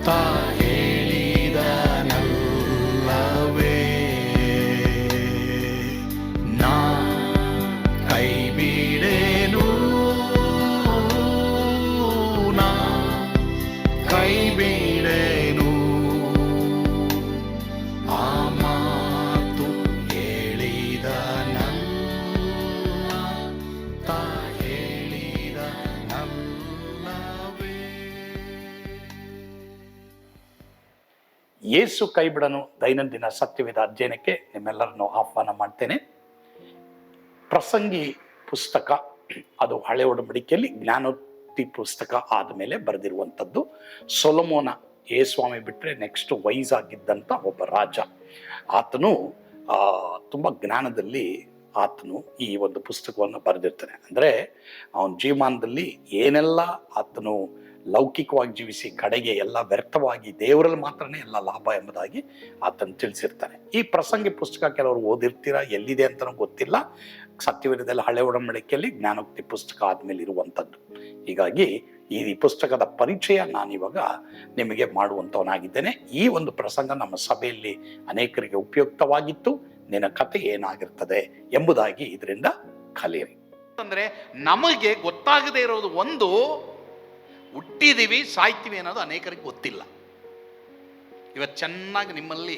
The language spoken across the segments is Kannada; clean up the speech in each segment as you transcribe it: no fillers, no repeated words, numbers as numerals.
ತಾ ಹೇಳಿದನಲ್ಲವೇ, ನಾ ಕೈ ಬಿಡೇನು, ನಾ ಕೈ ಬಿಡೇನು. ಆ ಮಾತು ಹೇಳಿದನಲ್ಲ, ತಾ ಹೇಳಿದನಲ್ಲವೇ. ಯೇಸು ಕೈ ಬಿಡನು ದೈನಂದಿನ ಸತ್ಯವೇದ ಅಧ್ಯಯನಕ್ಕೆ ನಿಮ್ಮೆಲ್ಲರನ್ನು ಆಹ್ವಾನ ಮಾಡ್ತೇನೆ. ಪ್ರಸಂಗಿ ಪುಸ್ತಕ ಅದು ಹಳೆ ಒಡಂಬಡಿಕೆಯಲ್ಲಿ ಜ್ಞಾನೋಕ್ತಿ ಪುಸ್ತಕ ಆದಮೇಲೆ ಬರೆದಿರುವಂಥದ್ದು. ಸೊಲೊಮೋನ, ಯೇಸ್ವಾಮಿ ಬಿಟ್ಟರೆ ನೆಕ್ಸ್ಟ್ ವೈಸ್ ಆಗಿದ್ದಂಥ ಒಬ್ಬ ರಾಜ. ಆತನು ತುಂಬ ಜ್ಞಾನದಲ್ಲಿ ಆತನು ಈ ಒಂದು ಪುಸ್ತಕವನ್ನು ಬರೆದಿರ್ತಾನೆ. ಅಂದರೆ ಅವನ ಜೀವಮಾನದಲ್ಲಿ ಏನೆಲ್ಲ ಆತನು ಲೌಕಿಕವಾಗಿ ಜೀವಿಸಿ ಕಡೆಗೆ ಎಲ್ಲ ವ್ಯರ್ಥವಾಗಿ ದೇವರಲ್ಲಿ ಮಾತ್ರನೇ ಎಲ್ಲ ಲಾಭ ಎಂಬುದಾಗಿ ಆತನು ತಿಳಿಸಿರ್ತಾನೆ. ಈ ಪ್ರಸಂಗಿ ಪುಸ್ತಕ ಕೆಲವರು ಓದಿರ್ತೀರಾ, ಎಲ್ಲಿದೆ ಅಂತಲೂ ಗೊತ್ತಿಲ್ಲ. ಸತ್ಯವೇದದಲ್ಲಿ ಹಳೆ ಒಡಂಬಡಿಕೆಯಲ್ಲಿ ಜ್ಞಾನೋಕ್ತಿ ಪುಸ್ತಕ ಆದಮೇಲೆ ಇರುವಂಥದ್ದು. ಹೀಗಾಗಿ ಈ ಪುಸ್ತಕದ ಪರಿಚಯ ನಾನಿವಾಗ ನಿಮಗೆ ಮಾಡುವಂಥವನಾಗಿದ್ದೇನೆ. ಈ ಒಂದು ಪ್ರಸಂಗ ನಮ್ಮ ಸಭೆಯಲ್ಲಿ ಅನೇಕರಿಗೆ ಉಪಯುಕ್ತವಾಗಿತ್ತು. ನಿನ್ನ ಕತೆ ಏನಾಗಿರ್ತದೆ ಎಂಬುದಾಗಿ ಇದರಿಂದ ಕಲಿಯಿರಿ. ಅಂದರೆ ನಮಗೆ ಗೊತ್ತಾಗದೇ ಇರೋದು ಒಂದು, ಹುಟ್ಟಿದೀವಿ ಸಾಯ್ತೀವಿ ಅನ್ನೋದು ಅನೇಕರಿಗೆ ಗೊತ್ತಿಲ್ಲ. ಇವತ್ತು ಚೆನ್ನಾಗಿ ನಿಮ್ಮಲ್ಲಿ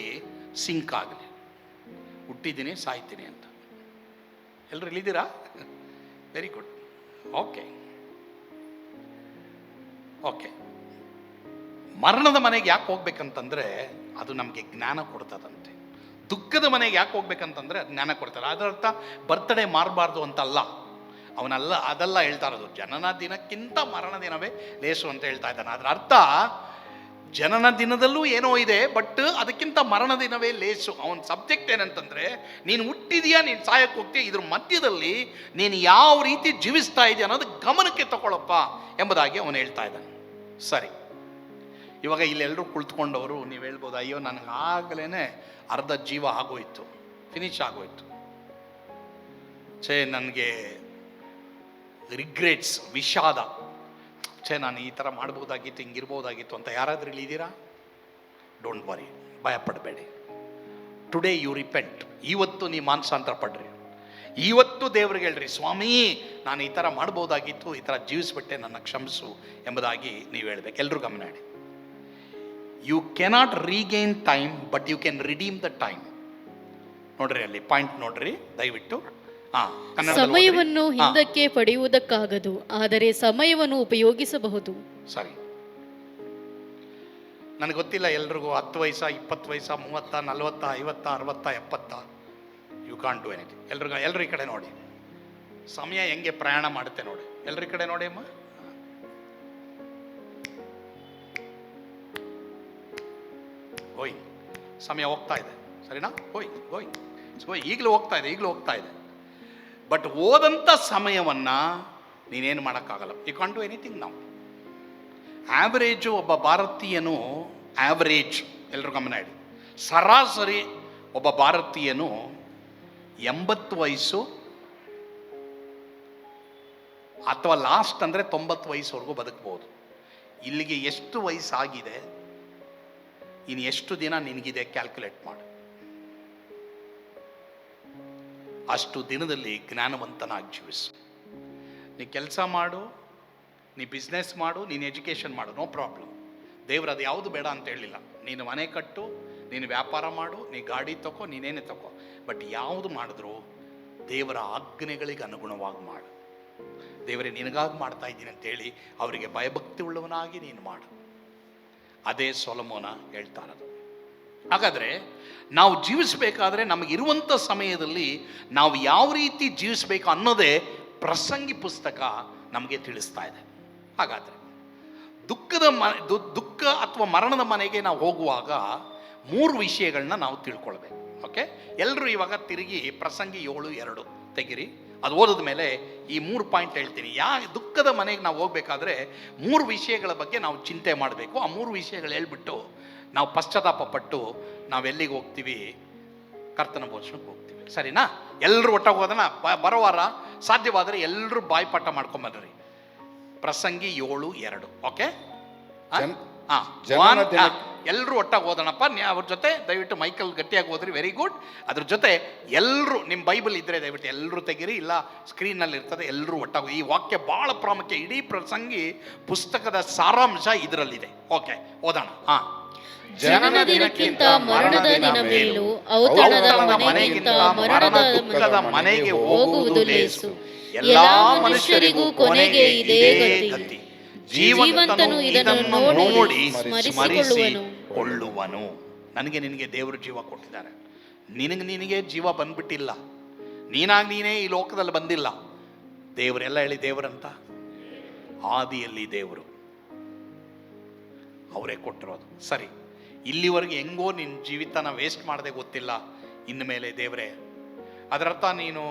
ಸಿಂಕ್ ಆಗಲಿ, ಹುಟ್ಟಿದ್ದೀನಿ ಸಾಯ್ತೀನಿ ಅಂತ. ಎಲ್ಲರೂ ಇಲ್ಲಿದ್ದೀರಾ? Very good. ಓಕೆ ಓಕೆ ಮರಣದ ಮನೆಗೆ ಯಾಕೆ ಹೋಗ್ಬೇಕಂತಂದ್ರೆ ಅದು ನಮಗೆ ಜ್ಞಾನ ಕೊಡ್ತದಂತೆ. ದುಃಖದ ಮನೆಗೆ ಯಾಕೆ ಹೋಗ್ಬೇಕಂತಂದ್ರೆ ಅದು ಜ್ಞಾನ ಕೊಡ್ತಾರೆ. ಅದರರ್ಥ ಬರ್ತ್ಡೇ ಮಾರಬಾರ್ದು ಅಂತಲ್ಲ, ಅವನಲ್ಲ ಅದೆಲ್ಲ ಹೇಳ್ತಾ ಇರೋದು. ಜನನ ದಿನಕ್ಕಿಂತ ಮರಣ ದಿನವೇ ಲೇಸು ಅಂತ ಹೇಳ್ತಾ ಇದ್ದಾನೆ. ಅದರ ಅರ್ಥ ಜನನ ದಿನದಲ್ಲೂ ಏನೋ ಇದೆ, ಬಟ್ ಅದಕ್ಕಿಂತ ಮರಣ ದಿನವೇ ಲೇಸು. ಅವನ ಸಬ್ಜೆಕ್ಟ್ ಏನಂತಂದ್ರೆ, ನೀನು ಹುಟ್ಟಿದೀಯಾ, ನೀನು ಸಾಯಕ್ಕೆ ಹೋಗ್ತೀಯ, ಇದ್ರ ಮಧ್ಯದಲ್ಲಿ ನೀನು ಯಾವ ರೀತಿ ಜೀವಿಸ್ತಾ ಇದೆಯಾ ಅನ್ನೋದು ಗಮನಕ್ಕೆ ತಗೊಳಪ್ಪ ಎಂಬುದಾಗಿ ಅವನು ಹೇಳ್ತಾ ಇದ್ದಾನೆ. ಸರಿ, ಇವಾಗ ಇಲ್ಲೆಲ್ಲರೂ ಕುಳಿತುಕೊಂಡವರು ನೀವು ಹೇಳ್ಬೋದು, ಅಯ್ಯೋ ನನಗೆ ಆಗಲೇ ಅರ್ಧ ಜೀವ ಆಗೋಯ್ತು, ಫಿನಿಶ್ ಆಗೋಯ್ತು, ನನಗೆ ರಿಗ್ರೆಟ್ಸ್, ವಿಷಾದ, ನಾನು ಈ ಥರ ಮಾಡ್ಬೋದಾಗಿತ್ತು, ಹಿಂಗಿರ್ಬೋದಾಗಿತ್ತು ಅಂತ ಯಾರಾದ್ರೂ ಇಲ್ಲಿದ್ದೀರಾ? ಡೋಂಟ್ ವರಿ, ಭಯಪಡಬೇಡಿ. Today you repent. ಇವತ್ತು ನೀವು ಮಾನಸಾಂತರ ಪಡ್ರಿ. ಇವತ್ತು ದೇವ್ರಿಗೆ ಹೇಳ್ರಿ, ಸ್ವಾಮಿ ನಾನು ಈ ಥರ ಮಾಡ್ಬೋದಾಗಿತ್ತು, ಈ ಥರ ಜೀವಿಸ್ಬಿಟ್ಟೆ, ನನ್ನ ಕ್ಷಮಿಸು ಎಂಬುದಾಗಿ ನೀವು ಹೇಳ್ಬೇಕು. ಎಲ್ಲರೂ ಗಮನ ಇಡಿ. You cannot regain time, but you can redeem the time. ನೋಡ್ರಿ, ಅಲ್ಲಿ ಪಾಯಿಂಟ್ ನೋಡ್ರಿ ದಯವಿಟ್ಟು. ಸಮಯವನ್ನು ಹಿಂದಕ್ಕೆ ಪಡೆಯುವುದಕ್ಕಾಗದು, ಆದರೆ ಸಮಯವನ್ನು ಉಪಯೋಗಿಸಬಹುದು. ಸರಿ, ನನಗೆ ಗೊತ್ತಿಲ್ಲ ಎಲ್ರಿಗೂ 10 ವಯಸ್ಸ, 20 ವಯಸ್ಸ, 30, 40, 50, 60, 70. You can't do anything. ಎಲ್ರು ಈ ಕಡೆ ನೋಡಿ. ಸಮಯ ಹೆಂಗೆ ಪ್ರಯಾಣ ಮಾಡುತ್ತೆ ನೋಡಿ. ಎಲ್ರ ಈ ಕಡೆ ನೋಡಿ ಅಮ್ಮ. ಗೋಯಿಂಗ್, ಸಮಯ ಹೋಗ್ತಾ ಇದೆ, ಸರಿನಾ? ಗೋಯಿಂಗ್ ಗೋಯಿಂಗ್ ಈಗಲೂ ಹೋಗ್ತಾ ಇದೆ. ಬಟ್ ಓದಂಥ ಸಮಯವನ್ನ ನೀನೇನು ಮಾಡೋಕ್ಕಾಗಲ್ಲ. ಯು ಕಾಂಟ್ ಡೂ ಎನಿಥಿಂಗ್ ನಾವು. ಆ್ಯಾವರೇಜು ಒಬ್ಬ ಭಾರತೀಯನು, ಆ್ಯಾವರೇಜ್ ಎಲ್ಲರೂ ಗಮನ ಇಡಿ, ಸರಾಸರಿ ಒಬ್ಬ ಭಾರತೀಯನು 80 ವಯಸ್ಸು ಅಥವಾ ಲಾಸ್ಟ್ ಅಂದರೆ 90 ವಯಸ್ಸುವರೆಗೂ ಬದುಕಬಹುದು. ಇಲ್ಲಿಗೆ ಎಷ್ಟು ವಯಸ್ಸಾಗಿದೆ, ಇನ್ನು ಎಷ್ಟು ದಿನ ನಿನಗಿದೆ ಕ್ಯಾಲ್ಕುಲೇಟ್ ಮಾಡು. ಅಷ್ಟು ದಿನದಲ್ಲಿ ಜ್ಞಾನವಂತನಾಗಿ ಜೀವಿಸು. ನೀ ಕೆಲಸ ಮಾಡು, ನೀ ಬಿಸ್ನೆಸ್ ಮಾಡು, ನೀನು ಎಜುಕೇಷನ್ ಮಾಡು, ನೋ ಪ್ರಾಬ್ಲಮ್. ದೇವ್ರು ಅದು ಯಾವುದು ಬೇಡ ಅಂತ ಹೇಳಿಲ್ಲ. ನೀನು ಮನೆ ಕಟ್ಟು, ನೀನು ವ್ಯಾಪಾರ ಮಾಡು, ನೀ ಗಾಡಿ ತಗೋ, ನೀನೇನೇ ತಗೋ, ಬಟ್ ಯಾವುದು ಮಾಡಿದ್ರು ದೇವರ ಆಜ್ಞೆಗಳಿಗೆ ಅನುಗುಣವಾಗಿ ಮಾಡು. ದೇವರೇ ನಿನಗಾಗಿ ಮಾಡ್ತಾ ಇದ್ದೀನಿ ಅಂತೇಳಿ ಅವರಿಗೆ ಭಯಭಕ್ತಿ ಉಳ್ಳವನಾಗಿ ನೀನು ಮಾಡು. ಅದೇ ಸೊಲೊಮೋನ ಹೇಳ್ತಾ ಇರೋದು. ಹಾಗಾದರೆ ನಾವು ಜೀವಿಸಬೇಕಾದ್ರೆ ನಮಗಿರುವಂಥ ಸಮಯದಲ್ಲಿ ನಾವು ಯಾವ ರೀತಿ ಜೀವಿಸಬೇಕು ಅನ್ನೋದೇ ಪ್ರಸಂಗಿ ಪುಸ್ತಕ ನಮಗೆ ತಿಳಿಸ್ತಾ ಇದೆ. ಹಾಗಾದರೆ ದುಃಖ ಅಥವಾ ಮರಣದ ಮನೆಗೆ ನಾವು ಹೋಗುವಾಗ 3 ವಿಷಯಗಳನ್ನ ನಾವು ತಿಳ್ಕೊಳ್ಬೇಕು. ಓಕೆ, ಎಲ್ಲರೂ ಇವಾಗ ತಿರುಗಿ ಪ್ರಸಂಗಿ 7:2 ತೆಗಿರಿ. ಅದು ಓದಿದ ಮೇಲೆ ಈ 3 ಪಾಯಿಂಟ್ ಹೇಳ್ತೀನಿ. ದುಃಖದ ಮನೆಗೆ ನಾವು ಹೋಗ್ಬೇಕಾದ್ರೆ 3 ವಿಷಯಗಳ ಬಗ್ಗೆ ನಾವು ಚಿಂತೆ ಮಾಡಬೇಕು. ಆ 3 ವಿಷಯಗಳು ಹೇಳ್ಬಿಟ್ಟು ನಾವು ಪಶ್ಚಾತ್ತಾಪ ಪಟ್ಟು ನಾವೆಲ್ಲಿಗೆ ಹೋಗ್ತೀವಿ? ಕರ್ತನ ಬೋಧನಕ್ಕೆ ಹೋಗ್ತೀವಿ. ಸರಿನಾ? ಎಲ್ಲರೂ ಒಟ್ಟಾಗಿ ಹೋದನ ಬರೋ ವಾರ ಸಾಧ್ಯವಾದರೆ ಎಲ್ಲರೂ ಬಾಯ್ಪಾಠ ಮಾಡ್ಕೊಂಬನ್ರಿ. ಪ್ರಸಂಗಿ 7:2. ಓಕೆ, ಜನನ ದಿನ- ಎಲ್ಲರೂ ಒಟ್ಟಾಗಿ ಓದೋಣಪ್ಪ. ಅವ್ರ ಜೊತೆ ದಯವಿಟ್ಟು ಮೈಕಲ್ ಗಟ್ಟಿಯಾಗಿ ಓದ್ರಿ, ವೆರಿ ಗುಡ್. ಅದ್ರ ಜೊತೆ ಎಲ್ಲರೂ ನಿಮ್ಮ ಬೈಬಲ್ ಇದ್ದರೆ ದಯವಿಟ್ಟು ಎಲ್ಲರೂ ತೆಗೀರಿ, ಇಲ್ಲ ಸ್ಕ್ರೀನಲ್ಲಿ ಇರ್ತದೆ, ಎಲ್ಲರೂ ಒಟ್ಟಾಗಿ. ಈ ವಾಕ್ಯ ಭಾಳ ಪ್ರಾಮುಖ್ಯ. ಇಡೀ ಪ್ರಸಂಗಿ ಪುಸ್ತಕದ ಸಾರಾಂಶ ಇದರಲ್ಲಿದೆ. ಓಕೆ, ಓದೋಣ. ಜನನ ದಿನಕ್ಕಿಂತ ಮರಣದ ದಿನ ಮೇಲೂ, ಔತಣದ ಮನೆಗಿಂತ ಮರಣದ ದುಃಖದ ಮನೆಗೆ ಹೋಗುವುದು ಲೇಸು. ಎಲ್ಲಾ ಮನುಷ್ಯರಿಗೂ ಕೊನೆಗೆ ಇದೇ ಗತಿ. ಜೀವಂತನು ಇದನ್ನು ನೋಡಿ ಸ್ಮರಿಸಿಕೊಳ್ಳುವನು. ನನಗೆ ನಿನಗೆ ದೇವರು ಜೀವ ಕೊಟ್ಟಿದ್ದಾರೆ. ನಿನಗೆ ಜೀವ ಬಂದ್ಬಿಟ್ಟಿಲ್ಲ, ನೀನಾಗಿ ನೀನೇ ಈ ಲೋಕದಲ್ಲಿ ಬಂದಿಲ್ಲ. ದೇವರೆಲ್ಲ ಹೇಳಿ ದೇವರಂತ, ಆದಿಯಲ್ಲಿ ದೇವರು ಅವರೇ ಕೊಟ್ಟಿರೋದು. ಸರಿ, ಇಲ್ಲಿವರೆಗೆ ಹೆಂಗೋ ನಿನ್ನ ಜೀವಿತನ ವೇಸ್ಟ್ ಮಾಡದೆ ಗೊತ್ತಿಲ್ಲ. ಇನ್ನು ಮೇಲೆ ದೇವರೇ, ಅದರರ್ಥ ನೀನು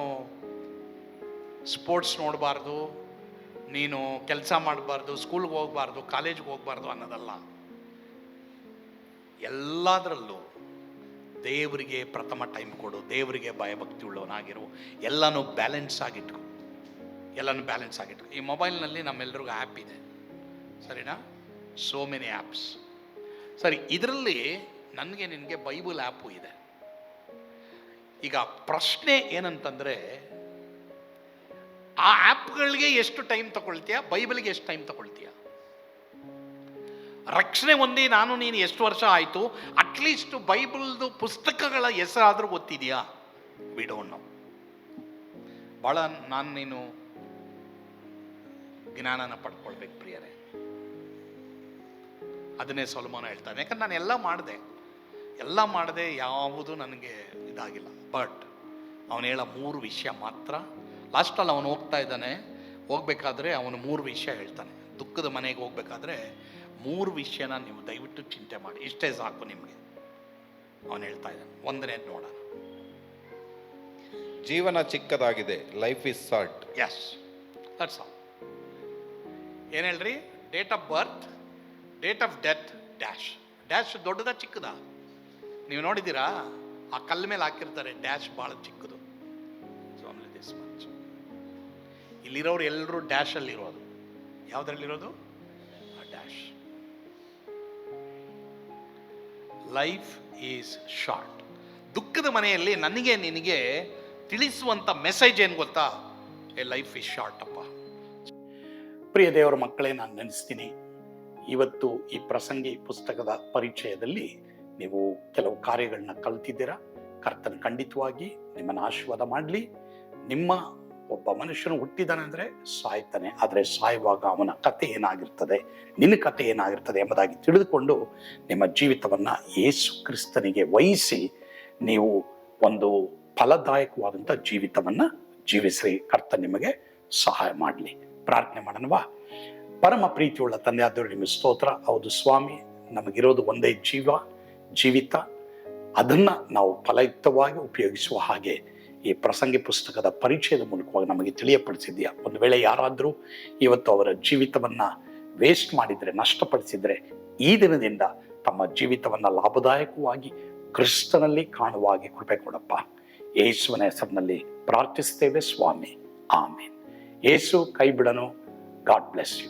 ಸ್ಪೋರ್ಟ್ಸ್ ನೋಡಬಾರ್ದು, ನೀನು ಕೆಲಸ ಮಾಡಬಾರ್ದು, ಸ್ಕೂಲ್ಗೆ ಹೋಗಬಾರ್ದು, ಕಾಲೇಜ್ಗೆ ಹೋಗಬಾರ್ದು ಅನ್ನೋದಲ್ಲ. ಎಲ್ಲದರಲ್ಲೂ ದೇವರಿಗೆ ಪ್ರಥಮ ಟೈಮ್ ಕೊಡು, ದೇವರಿಗೆ ಭಯಭಕ್ತಿ ಉಳ್ಳವನಾಗಿರು, ಎಲ್ಲನೂ ಬ್ಯಾಲೆನ್ಸ್ ಆಗಿಟ್ಕೊ. ಈ ಮೊಬೈಲ್ನಲ್ಲಿ ನಮ್ಮೆಲ್ರಿಗೂ ಆ್ಯಪ್ ಇದೆ, ಸರಿನಾ? So many apps. ಸರಿ, ಇದರಲ್ಲಿ ನನಗೆ ನಿನಗೆ ಬೈಬಲ್ ಆ್ಯಪು ಇದೆ. ಈಗ ಪ್ರಶ್ನೆ ಏನಂತಂದರೆ, ಆ ಆ್ಯಪ್ಗಳಿಗೆ ಎಷ್ಟು ಟೈಮ್ ತಗೊಳ್ತೀಯ, ಬೈಬಲ್ಗೆ ಎಷ್ಟು ಟೈಮ್ ತಗೊಳ್ತೀಯ? ರಕ್ಷಣೆ ಹೊಂದಿ ನಾನು ನೀನು ಎಷ್ಟು ವರ್ಷ ಆಯಿತು? ಅಟ್ಲೀಸ್ಟ್ ಬೈಬಲ್ದು ಪುಸ್ತಕಗಳ ಹೆಸರಾದರೂ ಗೊತ್ತಿದೆಯಾ? We don't know. ಭಾಳ ನಾನು ನೀನು ಜ್ಞಾನನ ಪಡ್ಕೊಳ್ಬೇಕು ಪ್ರಿಯರೇ. ಅದನ್ನೇ ಸೊಲೊಮೋನ ಹೇಳ್ತಾನೆ. ಯಾಕಂದ್ರೆ ನಾನು ಎಲ್ಲ ಮಾಡಿದೆ, ಯಾವುದು ನನಗೆ ಇದಾಗಿಲ್ಲ. ಬಟ್ ಅವನು ಹೇಳೋ 3 ವಿಷಯ ಮಾತ್ರ. ಲಾಸ್ಟಲ್ಲಿ ಅವನು ಹೋಗ್ಬೇಕಾದ್ರೆ ಅವನು 3 ವಿಷಯ ಹೇಳ್ತಾನೆ. ದುಃಖದ ಮನೆಗೆ ಹೋಗ್ಬೇಕಾದ್ರೆ 3 ವಿಷಯನ ನೀವು ದಯವಿಟ್ಟು ಚಿಂತೆ ಮಾಡಿ, ಇಷ್ಟೇ ಸಾಕು ನಿಮಗೆ. ಅವನು ಹೇಳ್ತಾ ಇದ್ದಾನೆ. 1ನೇ ನೋಡೋಣ. ಜೀವನ ಚಿಕ್ಕದಾಗಿದೆ, life is short. Yes, that's all. ಏನು ಹೇಳ್ರಿ? Date of birth, date of death, dash ದೊಡ್ಡದ ಚಿಕ್ಕದ? ನೀವು ನೋಡಿದ್ದೀರಾ? ಆ ಕಲ್ಲ ಮೇಲೆ ಹಾಕಿರ್ತಾರೆ ಡ್ಯಾಶ್ ಭಾಳ ಚಿಕ್ಕದು. So only this much. ಇಲ್ಲಿರೋರು ಎಲ್ಲರೂ ಡ್ಯಾಶಲ್ಲಿರೋದು. ಯಾವುದ್ರಲ್ಲಿರೋದು? ಆ ಡ್ಯಾಶ್. Life is short. ದುಃಖದ ಮನೆಯಲ್ಲಿ ನನಗೆ ನಿನಗೆ ತಿಳಿಸುವಂಥ ಮೆಸೇಜ್ ಏನು ಗೊತ್ತಾ? ಎ ಲೈಫ್ ಈಸ್ ಶಾರ್ಟ್ ಅಪ್ಪ. ಪ್ರಿಯ ದೇವರ ಮಕ್ಕಳೇ, ನಾನು ನೆನೆಸ್ತೀನಿ, ಇವತ್ತು ಈ ಪ್ರಸಂಗಿ ಪುಸ್ತಕದ ಪರಿಚಯದಲ್ಲಿ ನೀವು ಕೆಲವು ಕಾರ್ಯಗಳನ್ನ ಕಲ್ತಿದ್ದೀರಾ. ಕರ್ತನ ಖಂಡಿತವಾಗಿ ನಿಮ್ಮನ್ನು ಆಶೀರ್ವಾದ ಮಾಡಲಿ. ನಿಮ್ಮ ಒಬ್ಬ ಮನುಷ್ಯನು ಹುಟ್ಟಿದಾನೆ ಅಂದರೆ ಸಾಯ್ತಾನೆ, ಆದರೆ ಸಾಯುವಾಗ ಅವನ ಕತೆ ಏನಾಗಿರ್ತದೆ, ನಿನ್ನ ಕತೆ ಏನಾಗಿರ್ತದೆ ಎಂಬುದಾಗಿ ತಿಳಿದುಕೊಂಡು ನಿಮ್ಮ ಜೀವಿತವನ್ನು ಯೇಸು ಕ್ರಿಸ್ತನಿಗೆ ವಹಿಸಿ ನೀವು ಒಂದು ಫಲದಾಯಕವಾದಂಥ ಜೀವಿತವನ್ನು ಜೀವಿಸಿ. ಕರ್ತ ನಿಮಗೆ ಸಹಾಯ ಮಾಡಲಿ. ಪ್ರಾರ್ಥನೆ ಮಾಡೋಣವಾ? ಪರಮ ಪ್ರೀತಿಯುಳ್ಳ ತಂದೆಯಾದವರು, ನಿಮ್ಮ ಸ್ತೋತ್ರ. ಹೌದು ಸ್ವಾಮಿ, ನಮಗಿರೋದು ಒಂದೇ ಜೀವಿತ. ಅದನ್ನು ನಾವು ಫಲಯುಕ್ತವಾಗಿ ಉಪಯೋಗಿಸುವ ಹಾಗೆ ಈ ಪ್ರಸಂಗಿ ಪುಸ್ತಕದ ಪರಿಚಯದ ಮೂಲಕವಾಗಿ ನಮಗೆ ತಿಳಿಯಪಡಿಸಿದ್ಯಾ. ಒಂದು ವೇಳೆ ಯಾರಾದರೂ ಇವತ್ತು ಅವರ ಜೀವಿತವನ್ನು ವೇಸ್ಟ್ ಮಾಡಿದರೆ, ನಷ್ಟಪಡಿಸಿದರೆ, ಈ ದಿನದಿಂದ ತಮ್ಮ ಜೀವಿತವನ್ನು ಲಾಭದಾಯಕವಾಗಿ ಕ್ರಿಸ್ತನಲ್ಲಿ ಕಾಣುವಾಗಿ ಕೃಪೆ ಕೊಡಪ್ಪ. ಯೇಸುವಿನ ಹೆಸರಿನಲ್ಲಿ ಪ್ರಾರ್ಥಿಸ್ತೇವೆ ಸ್ವಾಮಿ, ಆಮೇನ್. ಯೇಸು ಕೈ ಬಿಡನು. God bless you.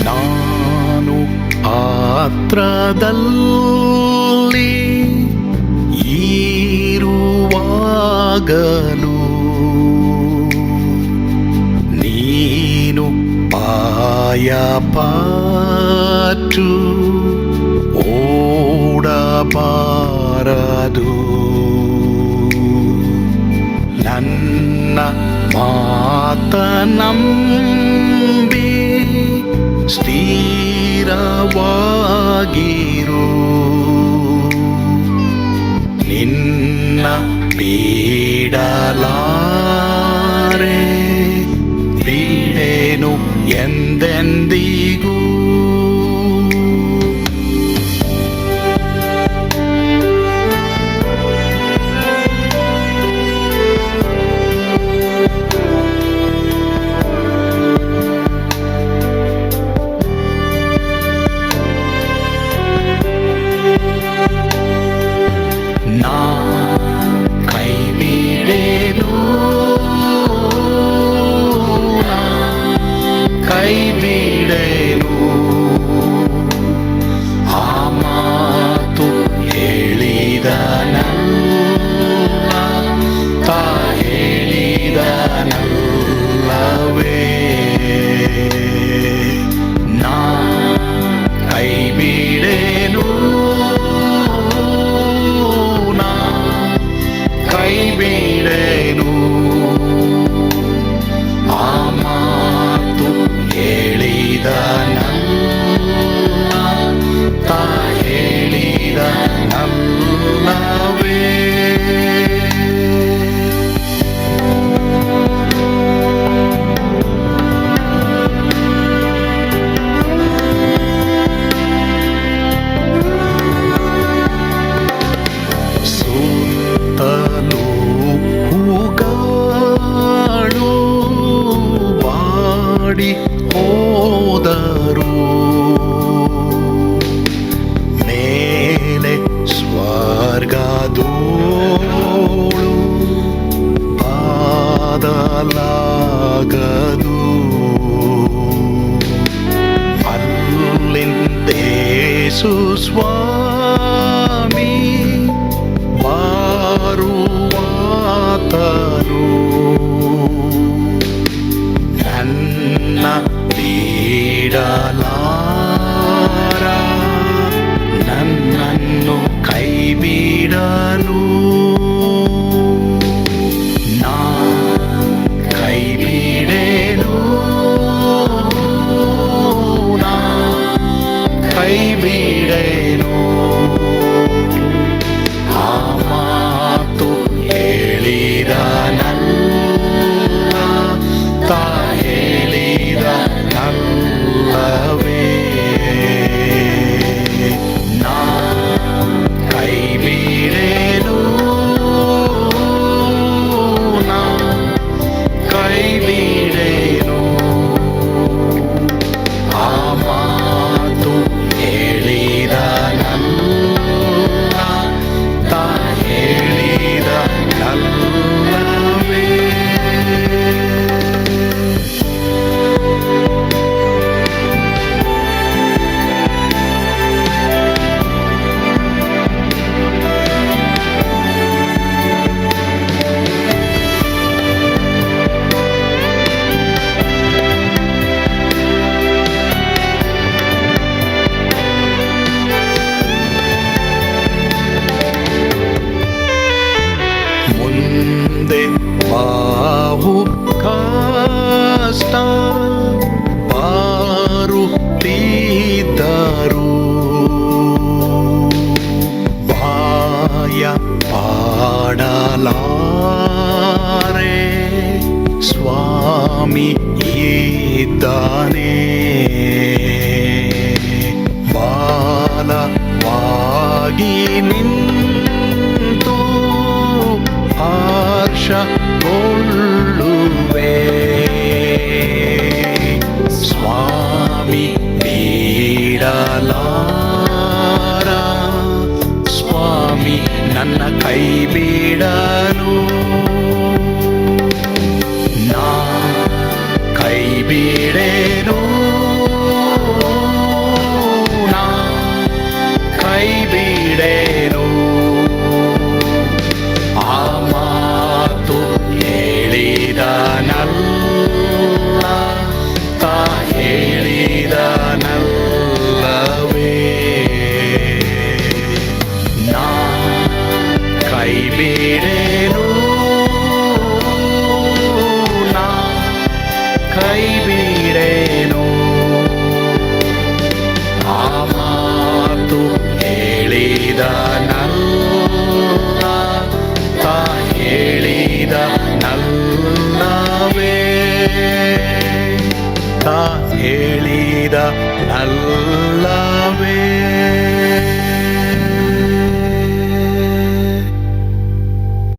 ನಾನು ಆತ್ರದಲ್ಲಿ ಇರುವಾಗಲೂ ನೀನು ಪಾಯಪಾಟು ಓಡಬಾರದು. ನನ್ನ ಮಾತನಂಬಿ ಸ್ಥಿರವಾಗಿರು. ನಿನ್ನ ಬಿಡಲಾರೆ, ಬಿಡೆನು ಎಂದೆಂದಿಗೂ. ಕೈ ಬಿಡೇನು, ನಾ ಕೈ ಬಿಡೇನು. ಆ ಮಾತು ಹೇಳಿದ ನನ್ನ ತಾ ಹೇಳಿದ ನಲ್ಲವೇ. ಸುತ್ತಲೂ ಹೂಗಳು ಬಾಡಿ ಹೋದರು, ಮೇಲೆ ಸ್ವರ್ಗದೋಳು ಬಾದಲಾಗದು. ಅಲ್ಲಿಂದೇಸು ಸ್ವಾಮಿ ಬಾರುವಾತನು, ನನ್ನ ಬಿಡಲಾರ, ನನ್ನನ್ನು ಕೈ ಬಿಡನು. ನಾ ಕೈ ಬಿಡೇನು, ನಾ ಕೈ ಬಿಡೇನು. ಆ ಮಾತು ಹೇಳಿದ ನನ್ನ ತಾ ಹೇಳಿದ ನಲ್ಲವೇ. ನಾ ಕೈ ಬಿಡೇನು, ನಾ ಕೈ ಬಿಡೇನು. ಆ ಮಾತು ಹೇಳಿದ ನನ್ನ ತಾ ಹೇಳಿದ ನಲ್ಲವೇ. ಮುಂದೆ ಬಾಹು ಕಷ್ಟ ಬಾರುತ್ತಿದ್ದರು, ಭಯ ಪಾಡಲಾರೆ, ಸ್ವಾಮಿ ಇದ್ದಾನೆ. ಬಾಲವಾಗಿ ನಿಂತು ಹರ್ಷಗೊಳ್ಳುವೆ, ಸ್ವಾಮಿ ಬಿಡಲಾರ, ಸ್ವಾಮಿ ನನ್ನ ಕೈ ಬಿಡನು. ನಾ ಕೈ ಬಿಡೇನು, ನಾ ಕೈ ಬಿಡೇನು. ಆ ಮಾತು ಹೇಳಿದ ನಲ್ಲ ತಾ ಹೇಳಿದ ನಲ್ಲವೇ. ನಾ ಕೈ ಬಿಡೇನು, ನಾ ಕೈ ಬಿಡೇನು. ಆ ಮಾತು ಹೇಳಿದ ನಲ್ಲ ತಾ ಹೇಳಿದ ನಲ್ಲವೇ. ತಾ ಹೇಳಿದ ನಲ್ಲ